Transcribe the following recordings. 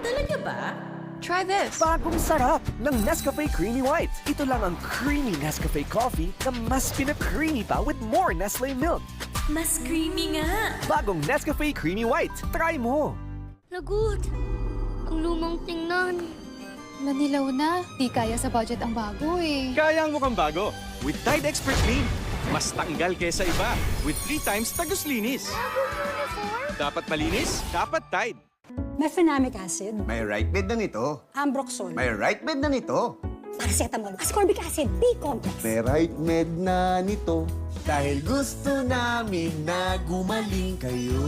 Talaga ba? Try this. Bagong sarap ng Nescafe Creamy White. Ito lang ang creamy Nescafe coffee na mas pinag-creamy pa with more Nestle milk. Mas creamy nga. Bagong Nescafe Creamy White. Try mo! Lagot. Ang lumang tingnan. Nanilaw na. Di kaya sa budget ang bago eh. Kaya ang mukhang bago. With Tide Expert Clean. Mas tanggal kesa iba. With 3 times tagos linis. Dapat malinis, dapat Tide. Mefenamic acid, May right bed na nito. ambroxol, May right bed na nito. paracetamol, ascorbic acid, B-complex. May right med na nito. Dahil gusto namin na gumaling kayo.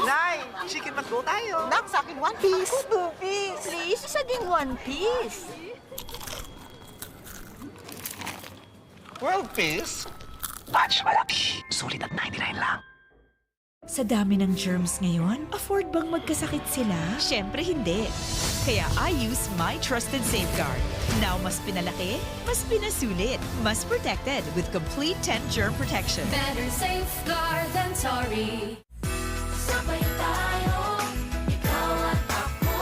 Nay, chicken McDo tayo. Nak, sa akin, 1 piece. Ako, 2 piece. Please, isa ding 1 piece. 12 piece? Batch malaki. Sulit at 99 lang. Sa dami ng germs ngayon, afford bang magkasakit sila? Siyempre hindi. Kaya I use My Trusted Safeguard. Now mas pinalaki, mas pinasulit, mas protected with complete 10 germ protection. Better safeguard than sorry. Sabay tayo, ikaw at ako.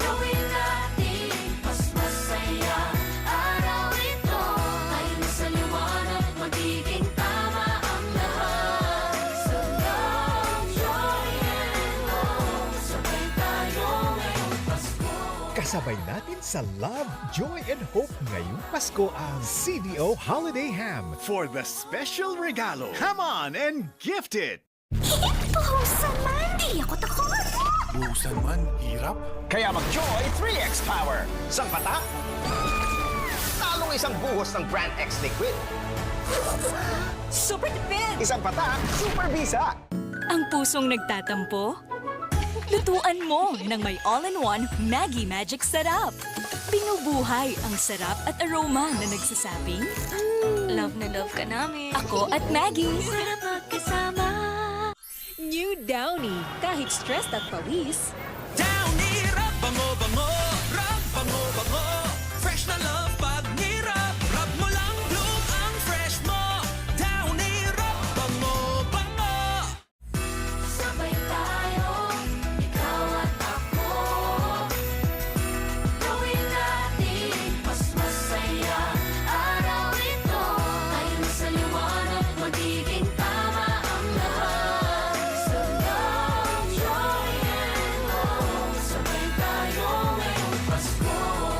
Gawin natin mas masaya. Araw ito, tayo na sa liwanag, magiging tama ang lahat. So love, joy, and hope. Sabay tayo ngayong Pasko. Kasabay natin sa Love, Joy, and Hope ngayong Pasko ang CDO Holiday Ham for the special regalo. Come on and gift it! Buhusan man, di ako takot. Buhusan man, hirap. Kaya mag-Joy 3X Power. Isang patak, talong isang buhos ng Brand X Liquid. Super tipid! Isang patak, super bisa. Ang pusong nagtatampo? Lutuan mo ng may all-in-one Maggi Magic Sarap. Binubuhay ang sarap at aroma na nagsasabing, Love na love ka namin. ako at Maggie. Sarap magkasama. New Downy. Kahit stressed at pawis, Downy, rub bango-bango. Rub bango-bango. Fresh na love pag nirap. Rub mo lang bloom ang fresh mo. Downy, rub bango-bango. Sabay tayo, ikaw at ako. Gawin natin mas masaya. Araw ito, tayo na sa liwanag, magiging tama ang lahat. So love, joy, and hope. Sabay tayo ngayong Pasko.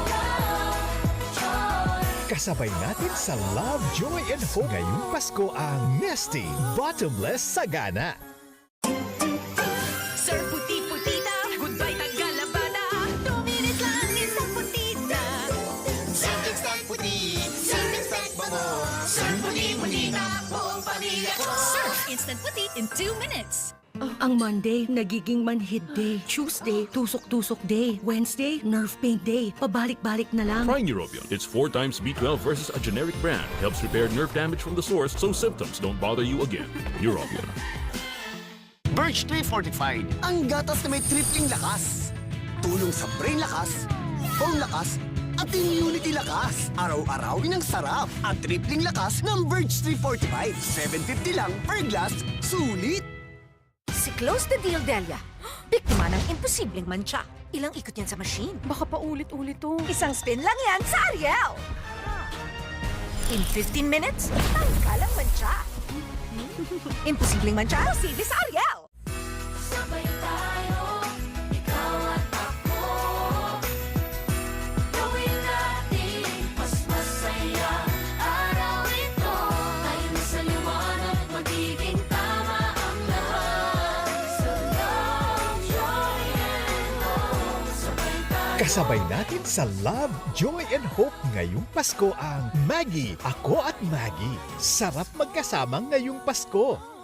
Love, joy. Kasabay natin sa Love, Joy, and Hope ngayong Pasko ang Nesty Bottomless Sagana. Sir Puti-Putita, goodbye Tagalabada. 2 minutes lang, isang putita. Instant puti, instant bango. Sir puti-puti na buong pamilya ko. Surf Instant Puti in 2 minutes. Ang Monday, nagiging manhid day. Tuesday, tusok-tusok day. Wednesday, nerve pain day. Pabalik-balik na lang. Try Neurobion. It's 4 times B12 versus a generic brand. Helps repair nerve damage from the source so symptoms don't bother you again. Neurobion. Birch Tree Fortified. Ang gatas na may tripling lakas. Tulong sa brain lakas, bone lakas, at immunity lakas. Araw-arawin ang sarap at tripling lakas ng Birch Tree Fortified. 750 lang per glass. Sulit! Si Close the Deal, Delia. Biktima ng imposibleng mancha. Ilang ikot yan sa machine. Baka pa ulit-ulit to. Isang spin lang yan sa Ariel. In 15 minutes, tanggal ang mancha. Imposibleng mancha, sige sa Ariel. Sabay tayo, ikaw at ako. Gawin natin mas masaya. Araw ito, tayo na sa liwanag, magiging tama ang lahat. So love, joy, and hope. Sabay tayo. Kasabay natin sa Love, Joy, and Hope ngayong Pasko ang Maggie, Ako at Maggie. Sarap magkasama ngayong Pasko.